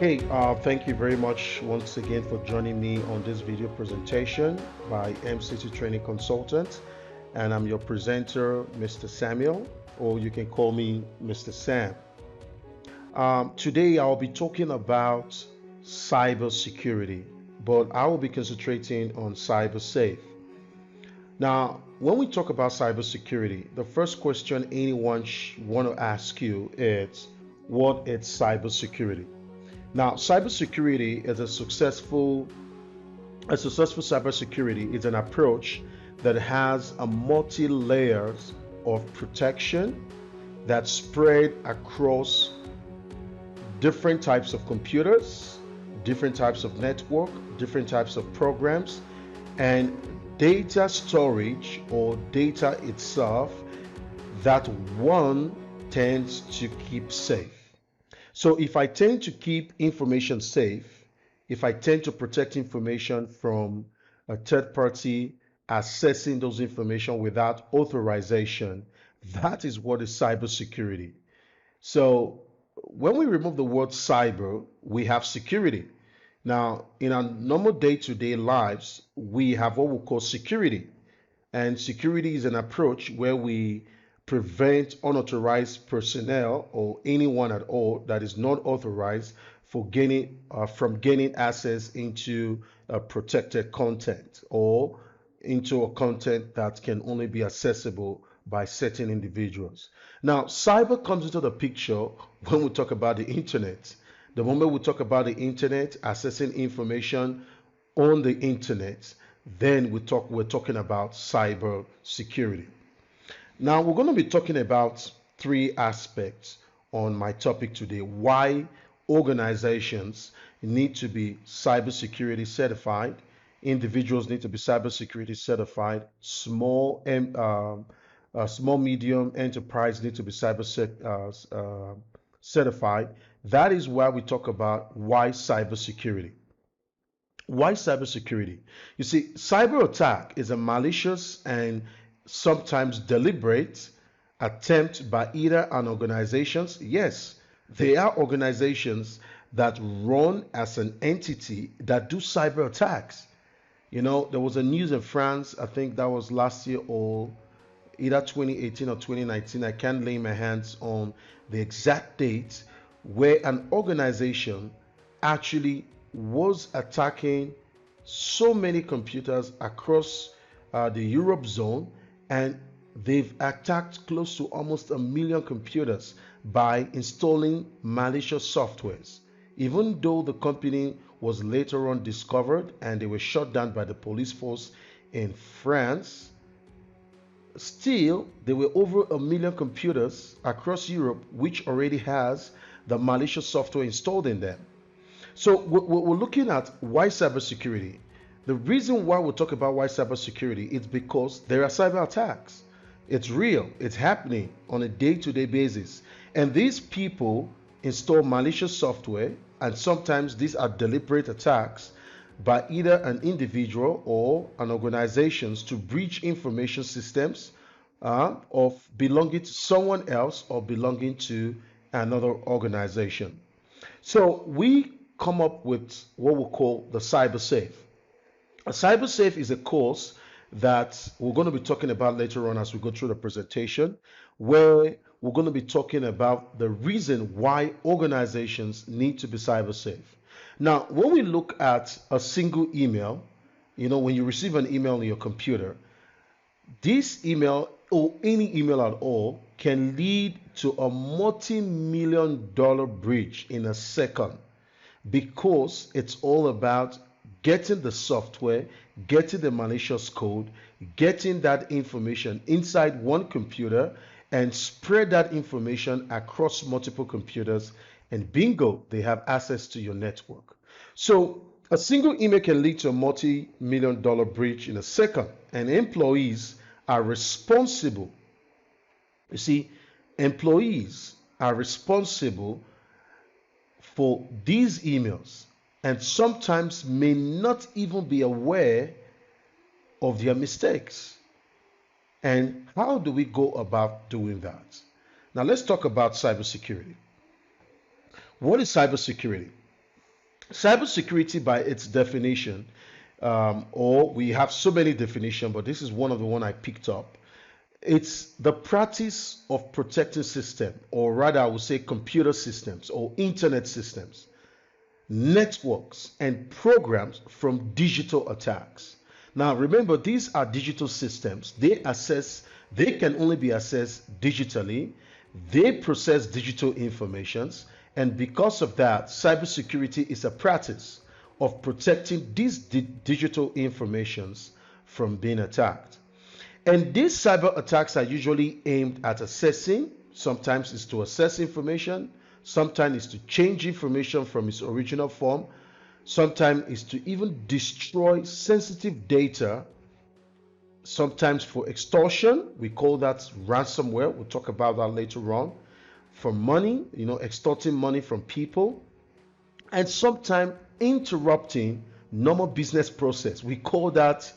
Hey, thank you very much once again for joining me on this video presentation by MCT Training Consultant. And I'm your presenter, Mr. Samuel, or you can call me Mr. Sam. Today I'll be talking about cybersecurity, but I will be concentrating on cybersafe. Now, when we talk about cybersecurity, the first question anyone want to ask you is, what is cybersecurity? Now, cybersecurity is a successful cybersecurity is an approach that has a multi layers of protection that spread across different types of computers, different types of network, different types of programs, and data storage or data itself that one tends to keep safe. So if I tend to keep information safe, if I tend to protect information from a third party accessing those information without authorization, that is what is cybersecurity. So when we remove the word cyber, we have security. Now, in our normal day-to-day lives, we have what we call security. And security is an approach where we prevent unauthorized personnel or anyone at all that is not authorized from gaining access into protected content or into a content that can only be accessible by certain individuals. Now, cyber comes into the picture when we talk about the internet. The moment we talk about the internet, accessing information on the internet, then we're talking about cyber security. Now we're going to be talking about three aspects on my topic today. Why organizations need to be cybersecurity certified, individuals need to be cybersecurity certified, small medium enterprise need to be certified. That is why we talk about why cybersecurity. Why cybersecurity? You see, cyber attack is a malicious and sometimes deliberate attempt by either an organizations. Yes, they are organizations that run as an entity that do cyber attacks. There was a news in France, I think that was last year or either 2018 or 2019. I can't lay my hands on the exact date where an organization actually was attacking so many computers across the Europe zone, and they've attacked close to almost a million computers by installing malicious softwares. Even though the company was later on discovered and they were shut down by the police force in France, still there were over a million computers across Europe which already has the malicious software installed in them. So we're looking at why cybersecurity. The reason why we talk about why cybersecurity is because there are cyber attacks. It's real. It's happening on a day-to-day basis. And these people install malicious software, and sometimes these are deliberate attacks by either an individual or an organizations to breach information systems of belonging to someone else or belonging to another organization. So we come up with what we call the Cybersafe. A Cybersafe is a course that we're going to be talking about later on as we go through the presentation, where we're going to be talking about the reason why organizations need to be cyber safe. Now, when we look at a single email, when you receive an email on your computer, this email or any email at all can lead to a multi-million dollar breach in a second because it's all about getting the software, getting the malicious code, getting that information inside one computer and spread that information across multiple computers, and bingo, they have access to your network. So a single email can lead to a multi-million dollar breach in a second, and employees are responsible. You see, employees are responsible for these emails and sometimes may not even be aware of their mistakes. And how do we go about doing that? Now let's talk about cybersecurity. What is cybersecurity? Cybersecurity, by its definition, or we have so many definitions, but this is one of the one I picked up. It's the practice of protecting system, or rather, I would say computer systems or internet systems, networks, and programs from digital attacks. Now, remember, these are digital systems. They can only be accessed digitally. They process digital informations, and because of that, cybersecurity is a practice of protecting these digital informations from being attacked. And these cyber attacks are usually aimed at assessing, sometimes it's to assess information, sometimes it's to change information from its original form, sometimes it's to even destroy sensitive data, sometimes for extortion. We call that ransomware. We'll talk about that later on. For money, extorting money from people, and sometimes interrupting normal business process. We call that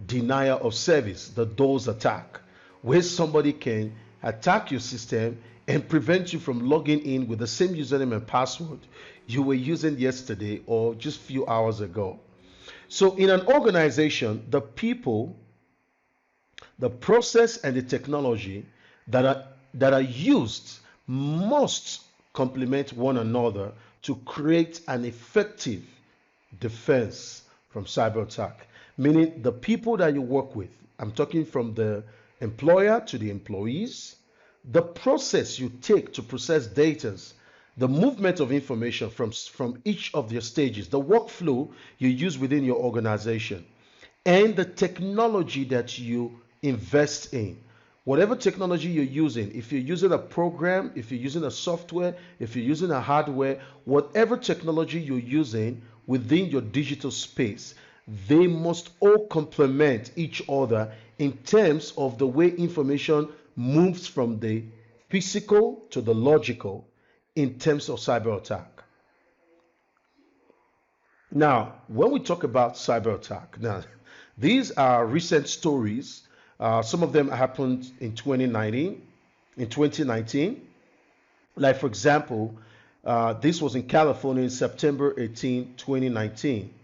denial of service, the DOS attack, where somebody can attack your system and prevent you from logging in with the same username and password you were using yesterday or just a few hours ago. So in an organization, the people, the process, and the technology that are used must complement one another to create an effective defense from cyber attack. Meaning the people that you work with, I'm talking from the employer to the employees, the process you take to process data, the movement of information from each of their stages, the workflow you use within your organization, and the technology that you invest in. Whatever technology you're using, if you're using a program, if you're using a software, if you're using a hardware, whatever technology you're using within your digital space, they must all complement each other in terms of the way information moves from the physical to the logical in terms of cyber attack. Now, when we talk about cyber attack, now these are recent stories. Some of them happened in 2019. Like for example, this was in California in September 18, 2019.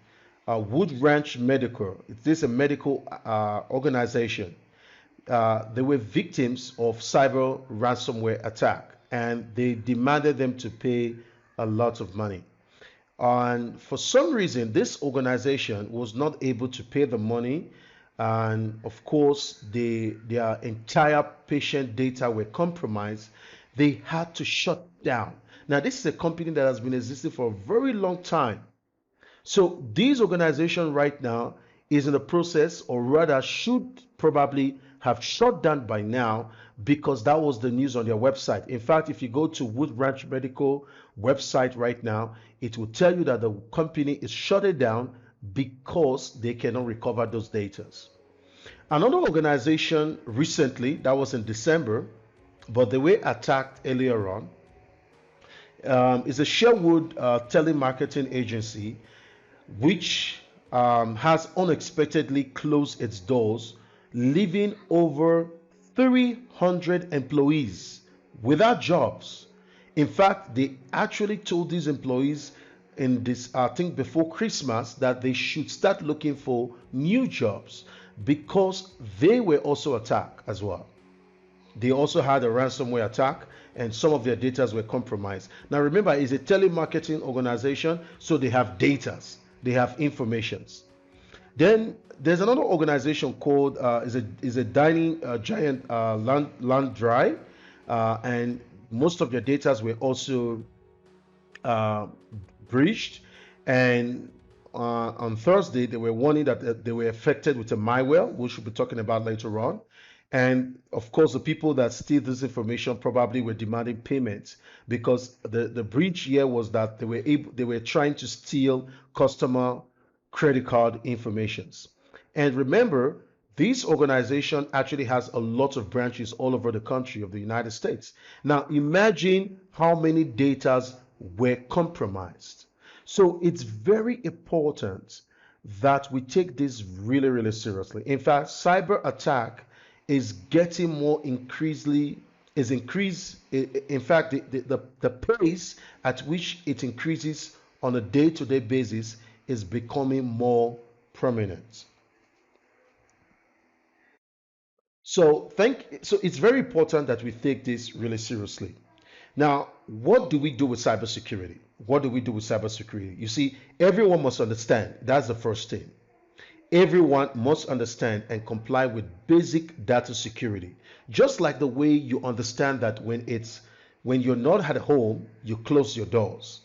Wood Ranch Medical. This is a medical organization. They were victims of cyber ransomware attack, and they demanded them to pay a lot of money. And for some reason, this organization was not able to pay the money, and of course, their entire patient data were compromised. They had to shut down. Now, this is a company that has been existing for a very long time. So this organization right now is in the process, or rather should probably have shut down by now, because that was the news on their website. In fact, if you go to Wood Ranch Medical website right now, it will tell you that the company is shutting down because they cannot recover those data. Another organization recently, that was in December, but they were attacked earlier on, is a Sherwood telemarketing agency, which has unexpectedly closed its doors, leaving over 300 employees without jobs. In fact, they actually told these employees in this, I think before Christmas, that they should start looking for new jobs because they were also attacked as well. They also had a ransomware attack, and some of their data were compromised. Now remember, it's a telemarketing organization, so they have data, they have informations. Then there's another organization called is a dining giant land dry, and most of their data were also breached. And on Thursday, they were warning that they were affected with a malware, which we'll be talking about later on. And of course, the people that steal this information probably were demanding payments, because the breach here was that they were trying to steal customer credit card informations. And remember, this organization actually has a lot of branches all over the country of the United States. Now imagine how many data were compromised. So it's very important that we take this really, really seriously. In fact, cyber attack is getting more increasingly, in fact, the pace at which it increases on a day-to-day basis is becoming more prominent. So it's very important that we take this really seriously. Now, what do we do with cybersecurity? What do we do with cybersecurity? You see, everyone must understand. That's the first thing. Everyone must understand and comply with basic data security. Just like the way you understand that when you're not at home, you close your doors,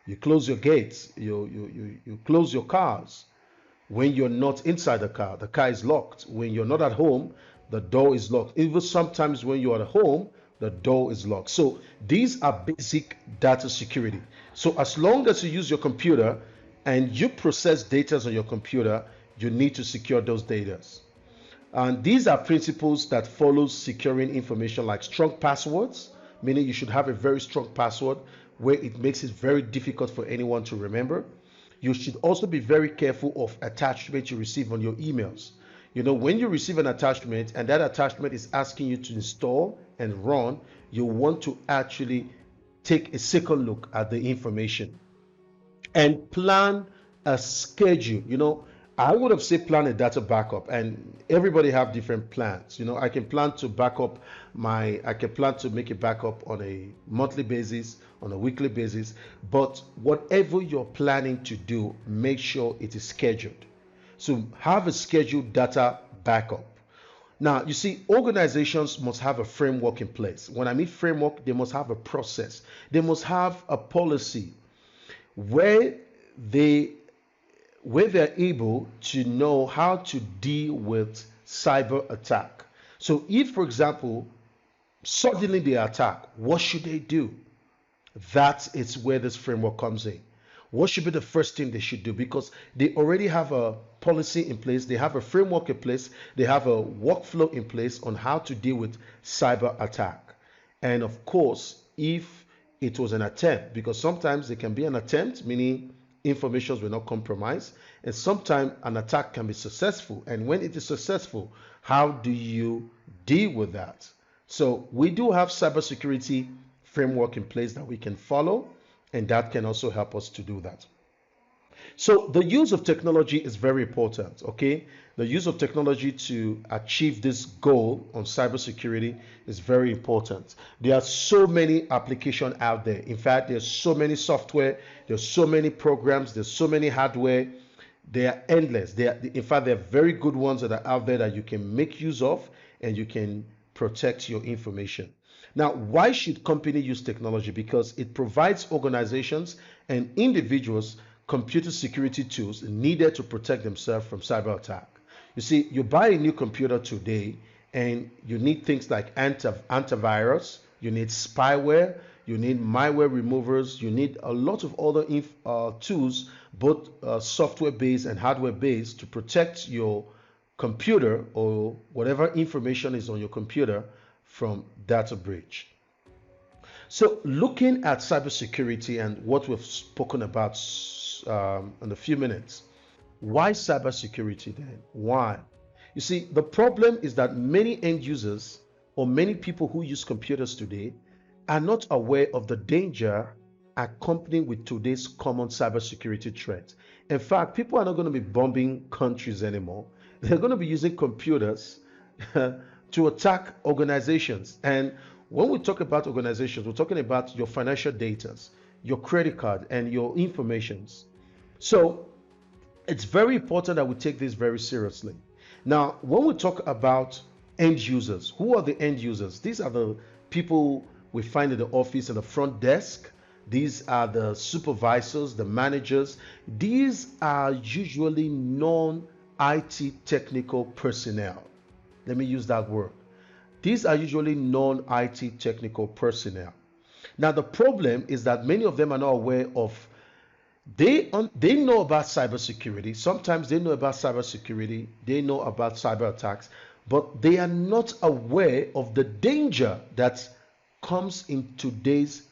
you close your gates, you close your cars. When you're not inside the car is locked. When you're not at home, the door is locked. Even sometimes when you're at home, the door is locked. So these are basic data security. So as long as you use your computer and you process data on your computer, you need to secure those data. And these are principles that follow securing information, like strong passwords, meaning you should have a very strong password where it makes it very difficult for anyone to remember. You should also be very careful of attachments you receive on your emails. When you receive an attachment and that attachment is asking you to install and run, you want to actually take a second look at the information and plan a schedule. I would have said plan a data backup, and everybody have different plans. I can plan to make a backup on a monthly basis, on a weekly basis, but whatever you're planning to do, make sure it is scheduled. So have a scheduled data backup. Now, you see, organizations must have a framework in place. When I mean framework, they must have a process. They must have a policy where they're able to know how to deal with cyber attack. So if, for example, suddenly they attack, what should they do? That is where this framework comes in. What should be the first thing they should do? Because they already have a policy in place, they have a framework in place, they have a workflow in place on how to deal with cyber attack. And of course, if it was an attempt, because sometimes it can be an attempt, meaning information will not compromise, and sometimes an attack can be successful. And when it is successful, how do you deal with that? So we do have cybersecurity framework in place that we can follow, and that can also help us to do that. So the use of technology is very important, okay? The use of technology to achieve this goal on cybersecurity is very important. There are so many applications out there. In fact, there's so many software, there's so many programs, there's so many hardware. They are endless. In fact, there are very good ones that are out there that you can make use of and you can protect your information. Now, why should companies use technology? Because it provides organizations and individuals computer security tools needed to protect themselves from cyber attack. You see, you buy a new computer today and you need things like antivirus, you need spyware, you need malware removers, you need a lot of other tools, both software-based and hardware-based, to protect your computer or whatever information is on your computer from data breach. So looking at cybersecurity and what we've spoken about in a few minutes, why cybersecurity then? Why? You see, the problem is that many end users or many people who use computers today are not aware of the danger accompanying with today's common cybersecurity threat. In fact, people are not going to be bombing countries anymore. They're going to be using computers to attack organizations. And when we talk about organizations, we're talking about your financial data, your credit card, and your informations. So it's very important that we take this very seriously. Now, when we talk about end users, who are the end users? These are the people we find in the office and the front desk. These are the supervisors, the managers. These are usually non-IT technical personnel. Let me use that word. These are usually non-IT technical personnel. Now, the problem is that many of them are not aware of, they know about cybersecurity. Sometimes they know about cybersecurity. They know about cyber attacks, but they are not aware of the danger that comes in today's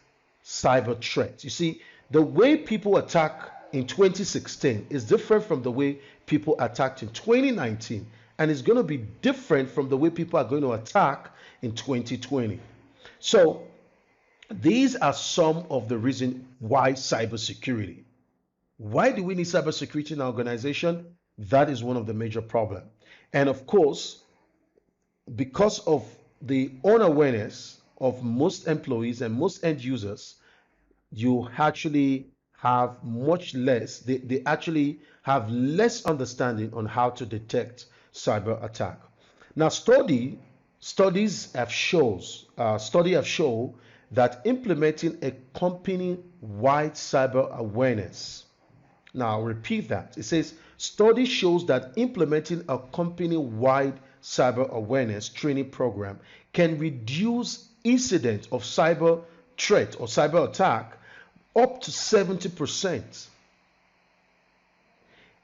cyber threats. You see, the way people attack in 2016 is different from the way people attacked in 2019, and it's going to be different from the way people are going to attack in 2020. So these are some of the reasons why cybersecurity. Why do we need cybersecurity in our organization? That is one of the major problems. And of course, because of the unawareness of most employees and most end users, you actually have much less, they actually have less understanding on how to detect cyber attack. Now, studies have shown that implementing a company-wide cyber awareness. Now, I'll repeat that. It says, study shows that implementing a company-wide cyber awareness training program can reduce incidents of cyber threat or cyber attack up to 70%.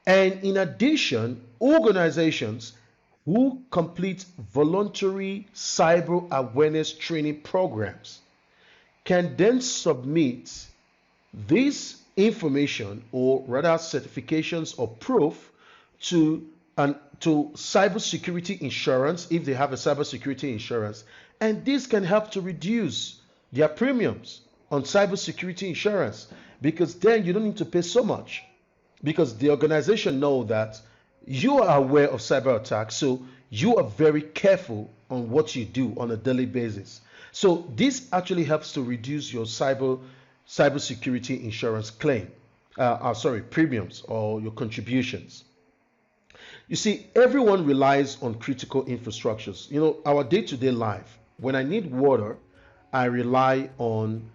And in addition, organizations who complete voluntary cyber awareness training programs can then submit this information, or rather certifications or proof, to cybersecurity insurance if they have a cybersecurity insurance, and this can help to reduce their premiums on cybersecurity insurance, because then you don't need to pay so much, because the organization know that you are aware of cyber attacks, so you are very careful on what you do on a daily basis. So this actually helps to reduce your cybersecurity insurance claim, premiums or your contributions. You see, everyone relies on critical infrastructures. You know, our day-to-day life. When I need water, I rely on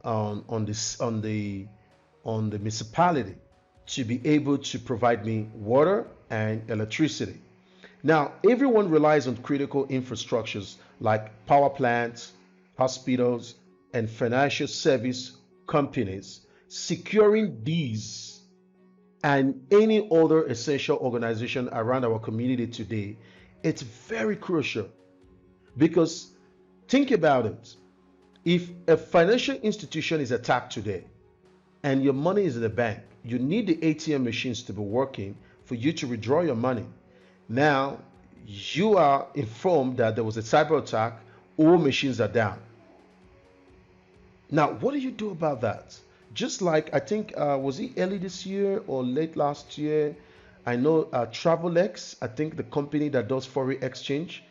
the municipality to be able to provide me water and electricity. Now, everyone relies on critical infrastructures like power plants, hospitals, and financial service companies. Securing these and any other essential organization around our community today, it's very crucial, because think about it. If a financial institution is attacked today and your money is in the bank, you need the ATM machines to be working for you to withdraw your money. Now, you are informed that there was a cyber attack, all machines are down. Now, what do you do about that? Just like, I think, was it early this year or late last year? I know Travelex, I think the company that does foreign exchange,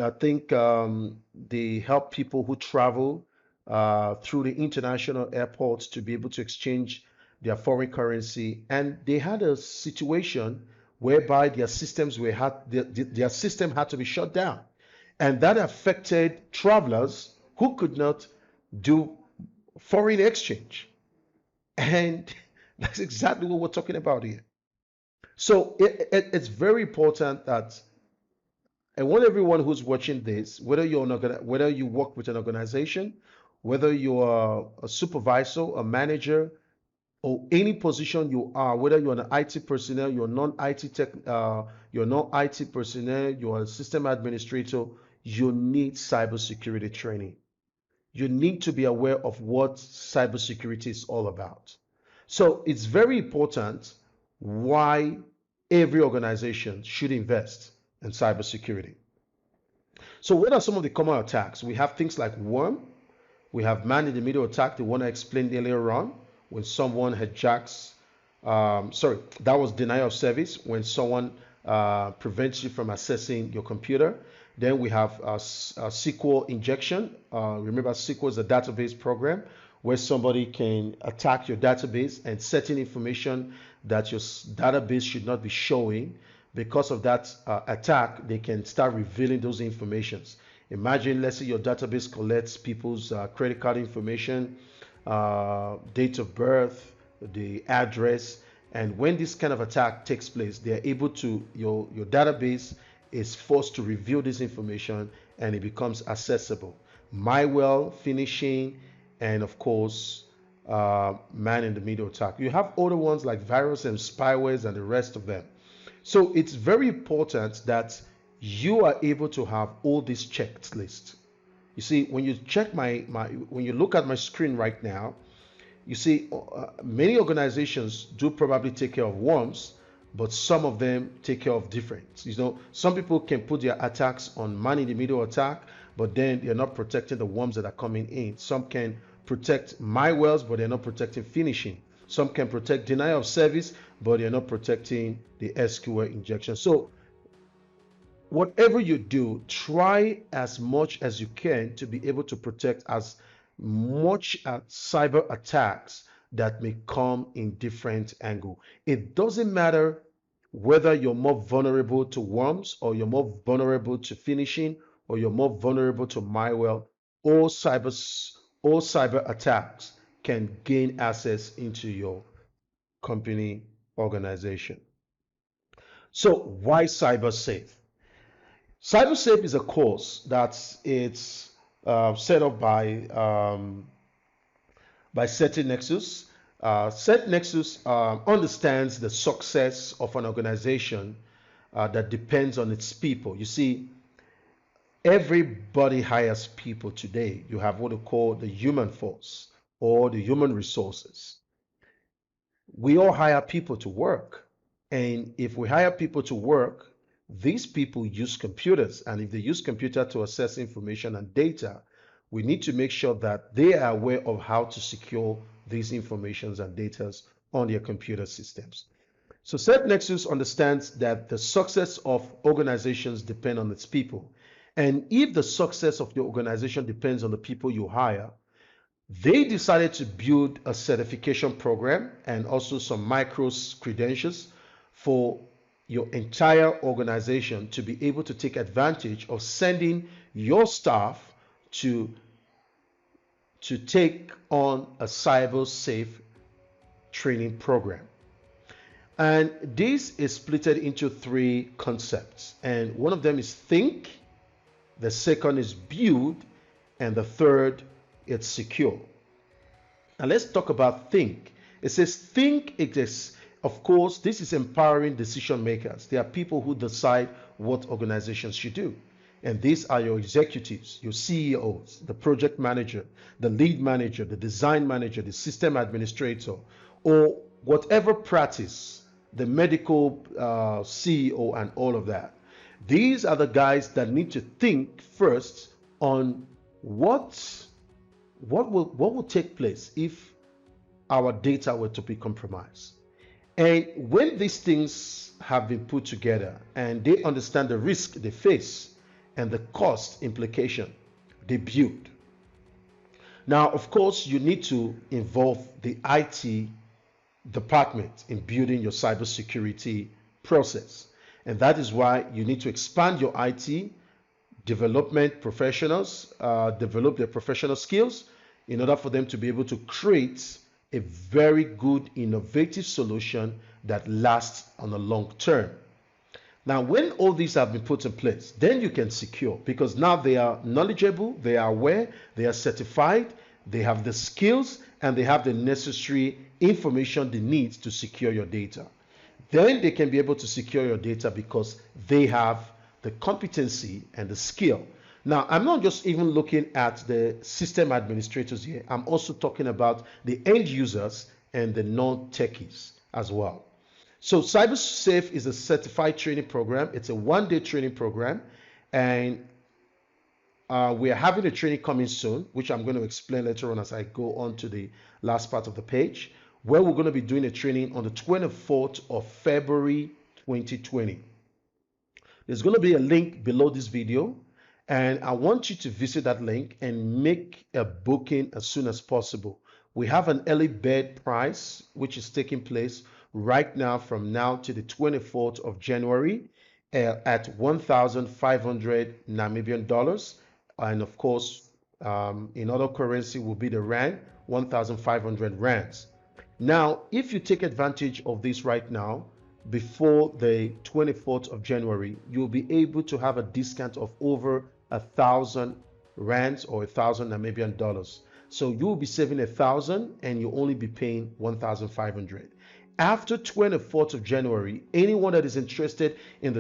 I think they help people who travel through the international airports to be able to exchange their foreign currency. And they had a situation whereby their their system had to be shut down. And that affected travelers who could not do foreign exchange. And that's exactly what we're talking about here. So it's very important that I want everyone who's watching this, whether whether you work with an organization, whether you are a supervisor, a manager, or any position you are, whether you're an IT personnel, you're non-IT tech, you're non-IT personnel, you're a system administrator, you need cybersecurity training. You need to be aware of what cybersecurity is all about. So it's very important why every organization should invest in cybersecurity. So what are some of the common attacks? We have things like worm. We have man-in-the-middle attack, the one I explained earlier on, when someone hijacks, that was denial of service, when someone prevents you from accessing your computer. Then we have SQL injection. Remember, SQL is a database program where somebody can attack your database and certain information that your database should not be showing. Because of that attack, they can start revealing those informations. Imagine, let's say your database collects people's credit card information, date of birth, the address, and when this kind of attack takes place, they're able to, your database is forced to reveal this information and it becomes accessible. Malware, phishing, and of course, man-in-the-middle attack. You have other ones like virus and spywares and the rest of them. So it's very important that you are able to have all these checked lists. You see, when you check when you look at my screen right now, you see many organizations do probably take care of worms, but some of them take care of different. You know, some people can put their attacks on man-in-the-middle attack, but then they're not protecting the worms that are coming in. Some can protect malwares, but they're not protecting phishing. Some can protect denial of service, but they're not protecting the SQL injection. So whatever you do, try as much as you can to be able to protect as much cyber attacks that may come in different angle. It doesn't matter whether you're more vulnerable to worms, or you're more vulnerable to phishing, or you're more vulnerable to malware. All cyber attacks can gain access into your company organization. So why Cybersafe? Cybersafe is a course that it's set up by Setting Nexus. Set Nexus understands the success of an organization that depends on its people. You see, everybody hires people today. You have what we call the human force or the human resources. We all hire people to work. And if we hire people to work, these people use computers. And if they use computer to access information and data, we need to make sure that they are aware of how to secure these informations and data on their computer systems. So SafeNexus understands that the success of organizations depend on its people. And if the success of the organization depends on the people you hire, they decided to build a certification program and also some micro credentials for your entire organization to be able to take advantage of sending your staff to take on a Cybersafe training program. And this is split into 3 concepts. And one of them is think, the second is build, and the third is secure. Now let's talk about think. It says think exists. Of course, this is empowering decision makers. They are people who decide what organizations should do. And these are your executives, your CEOs, the project manager, the lead manager, the design manager, the system administrator, or whatever practice, the medical CEO and all of that. These are the guys that need to think first on what will take place if our data were to be compromised. And when these things have been put together and they understand the risk they face and the cost implication, they build. Now, of course, you need to involve the IT department in building your cybersecurity process. And that is why you need to expand your IT development professionals, develop their professional skills in order for them to be able to create a very good innovative solution that lasts on a long term. Now, when all these have been put in place, then you can secure, because now they are knowledgeable, they are aware, they are certified, they have the skills, and they have the necessary information they need to secure your data. Then they can be able to secure your data because they have the competency and the skill. Now, I'm not just even looking at the system administrators here. I'm also talking about the end users and the non-techies as well. So Cybersafe is a certified training program. It's a one-day training program. And we are having a training coming soon, which I'm going to explain later on as I go on to the last part of the page, where we're going to be doing a training on the 24th of February 2020. There's going to be a link below this video. And I want you to visit that link and make a booking as soon as possible. We have an early bird price, which is taking place right now from now to the 24th of January at 1,500 Namibian dollars. And of course, in other currency will be the rand, 1,500 rands. Now, if you take advantage of this right now, before the 24th of January, you'll be able to have a discount of over 1,000 rands or 1,000 Namibian dollars. So you'll be saving 1,000 and you'll only be paying 1,500. After 24th of January, anyone that is interested in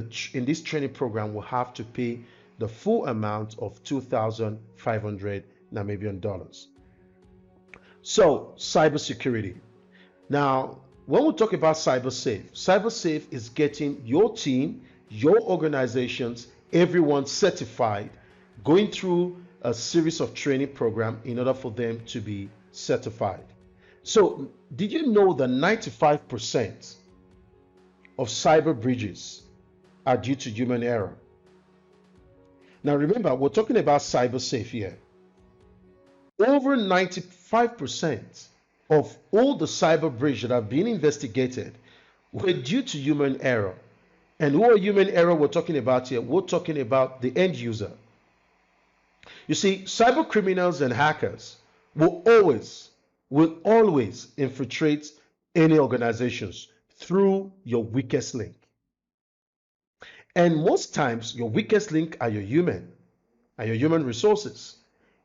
this training program will have to pay the full amount of 2,500 Namibian dollars. So, cybersecurity. Now, when we talk about Cybersafe, Cybersafe is getting your team, your organizations, everyone certified, going through a series of training program in order for them to be certified. So, did you know that 95% of cyber breaches are due to human error? Now, remember, we're talking about Cybersafe here. Over 95% of all the cyber breaches that have been investigated were due to human error. And who are human error we're talking about here? We're talking about the end user. You see, cyber criminals and hackers will always infiltrate any organizations through your weakest link. And most times your weakest link are your human resources,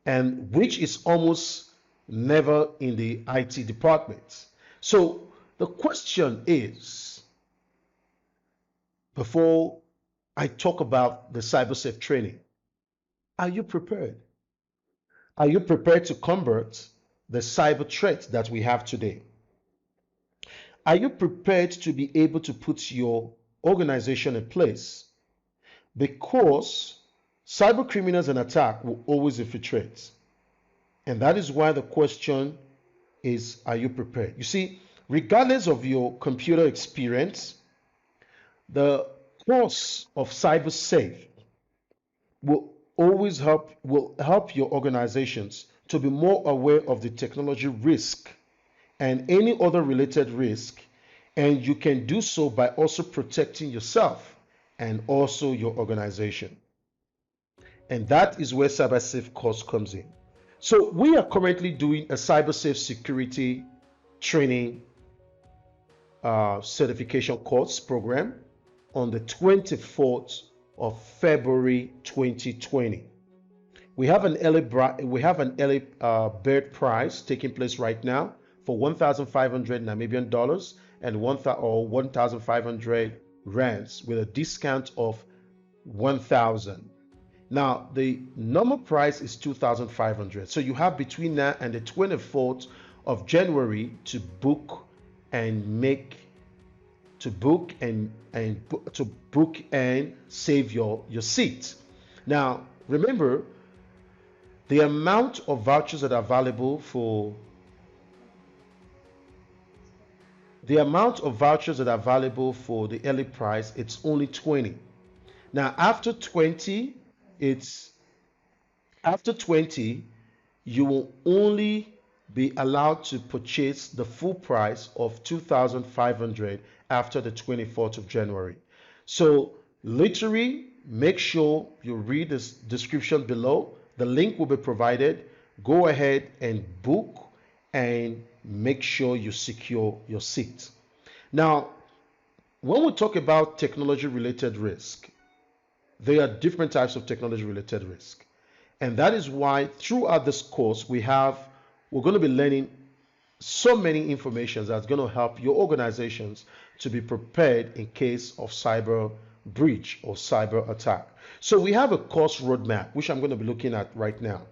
and which is almost never in the IT department. So the question is, before I talk about the Cybersafe training, are you prepared? Are you prepared to combat the cyber threat that we have today? Are you prepared to be able to put your organization in place? Because cyber criminals and attack will always infiltrate. And that is why the question is, are you prepared? You see, regardless of your computer experience, the course of Cybersafe will help your organizations to be more aware of the technology risk and any other related risk, and you can do so by also protecting yourself and also your organization. And that is where Cybersafe course comes in. So we are currently doing a Cybersafe security training certification course program on the 24th of February 2020. We have an early bird prize taking place right now for 1,500 Namibian dollars and 1,500 rands with a discount of 1,000. Now the normal price is 2,500. So you have between now and the 24th of January to book and save your seat. Now remember, the amount of vouchers that are available for the early price, it's only 20. Now after 20, you will only be allowed to purchase the full price of 2,500 after the 24th of January. So literally make sure you read this description below. The link will be provided. Go ahead and book and make sure you secure your seat. Now, when we talk about technology related risk, there are different types of technology related risk. And that is why throughout this course, we're going to be learning so many information that's going to help your organizations to be prepared in case of cyber breach or cyber attack. So we have a course roadmap, which I'm going to be looking at right now.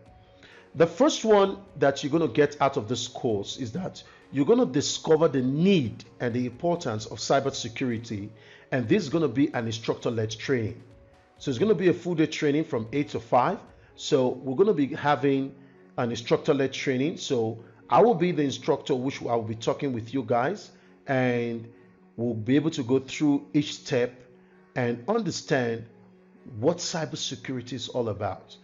The first one that you're going to get out of this course is that you're going to discover the need and the importance of cybersecurity, and this is going to be an instructor-led training. So it's going to be a full day training from 8 to 5. So we're going to be having an instructor-led training. So I will be the instructor, which I will be talking with you guys, and we'll be able to go through each step and understand what cybersecurity is all about.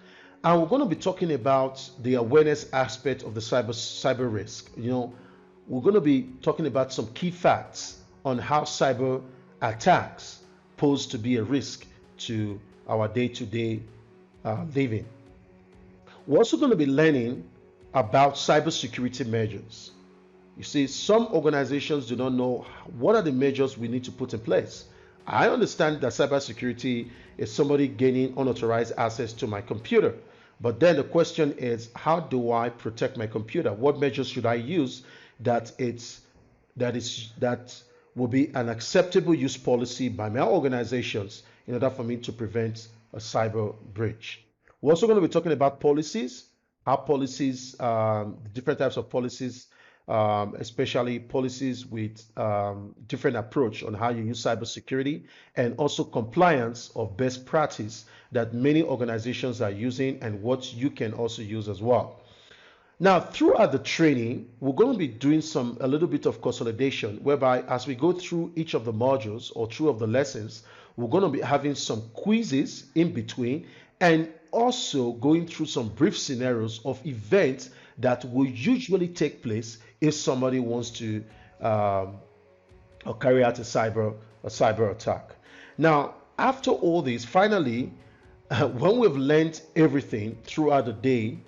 And we're going to be talking about the awareness aspect of the cyber risk. We're going to be talking about some key facts on how cyber attacks pose to be a risk to our day-to-day living. We're also going to be learning about cybersecurity measures. You see, some organizations do not know what are the measures we need to put in place. I understand that cybersecurity is somebody gaining unauthorized access to my computer. But then the question is, how do I protect my computer? What measures should I use that will be an acceptable use policy by my organizations in order for me to prevent a cyber breach? We're also going to be talking about policies, different types of policies, especially policies with different approach on how you use cybersecurity, and also compliance of best practice that many organizations are using and what you can also use as well. Now, throughout the training, we're going to be doing a little bit of consolidation, whereby as we go through each of the modules or through of the lessons, we're going to be having some quizzes in between, and also going through some brief scenarios of events that will usually take place if somebody wants to or carry out a cyber attack. Now, after all this, finally, when we've learned everything throughout the day,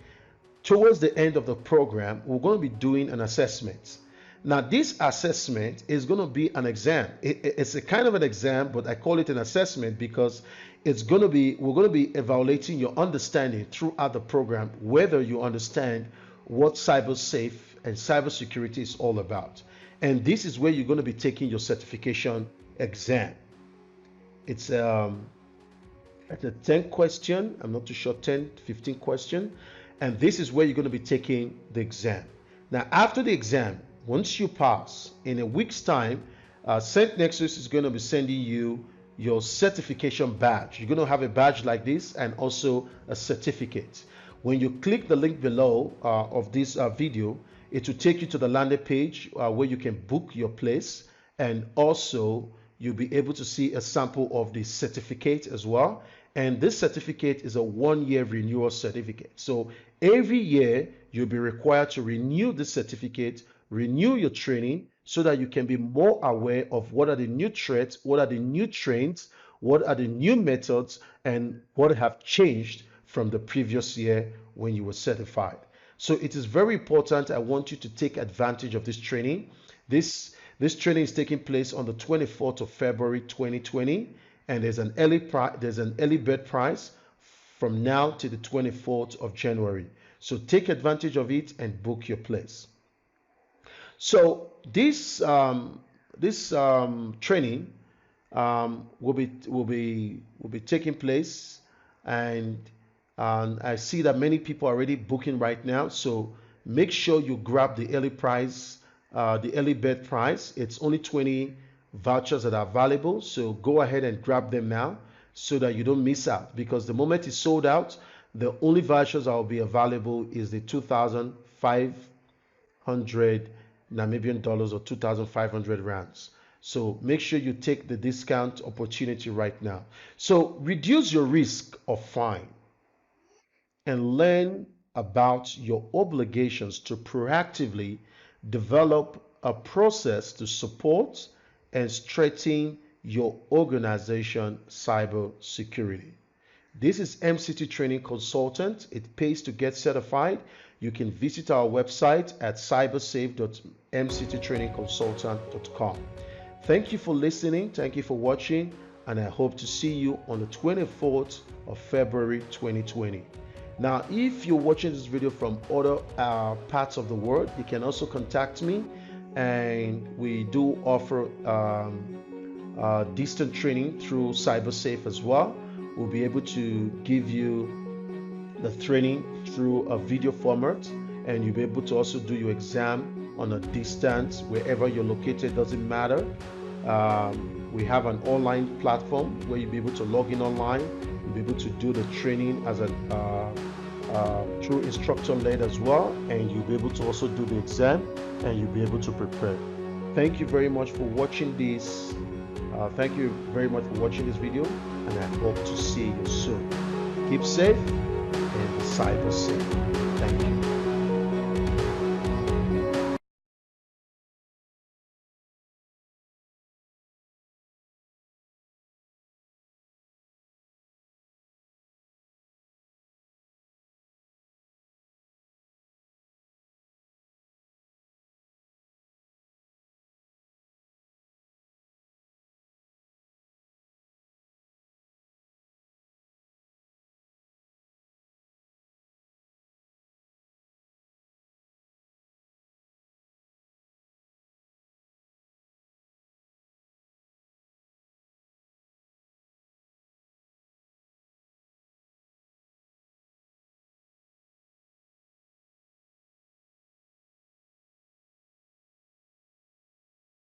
towards the end of the program, we're going to be doing an assessment. Now, this assessment is going to be an exam. It's a kind of an exam, but I call it an assessment because we're going to be evaluating your understanding throughout the program, whether you understand what cybersafe and cybersecurity is all about. And this is where you're going to be taking your certification exam. It's a 10 question, I'm not too sure, 10, 15 question. And this is where you're going to be taking the exam. Now, after the exam, once you pass, in a week's time, St. Nexus is going to be sending you your certification badge. You're going to have a badge like this and also a certificate. When you click the link below of this video, it will take you to the landing page where you can book your place, and also you'll be able to see a sample of the certificate as well. And this certificate is a 1-year renewal certificate. So every year you'll be required to renew this certificate, renew your training, so that you can be more aware of what are the new threats, what are the new trends, what are the new methods, and what have changed from the previous year when you were certified. So it is very important. I want you to take advantage of this training. This training is taking place on the 24th of February 2020, and there's an early bird price from now to the 24th of January. So take advantage of it and book your place. So this training will be taking place, and I see that many people are already booking right now. So make sure you grab the early price, the early bird price. It's only 20 vouchers that are available. So go ahead and grab them now so that you don't miss out, because the moment it's sold out, the only vouchers that will be available is the 2,500 Namibian dollars or 2,500 rands. So make sure you take the discount opportunity right now. So reduce your risk of fine and learn about your obligations to proactively develop a process to support and strengthen your organization cybersecurity. This is MCT Training Consultant. It pays to get certified. You can visit our website at cybersafe.mcttrainingconsultant.com. Thank you for listening. Thank you for watching. And I hope to see you on the 24th of February 2020. Now, if you're watching this video from other parts of the world, you can also contact me. And we do offer distant training through Cybersafe as well. We'll be able to give you the training through a video format, and you'll be able to also do your exam on a distance wherever you're located. Doesn't matter. We have an online platform where you'll be able to log in online. You'll be able to do the training as a through instructor led as well, and you'll be able to also do the exam, and you'll be able to prepare. Thank you very much for watching this. Thank you very much for watching this video, and I hope to see you soon. Keep safe and cyber safe. Thank you.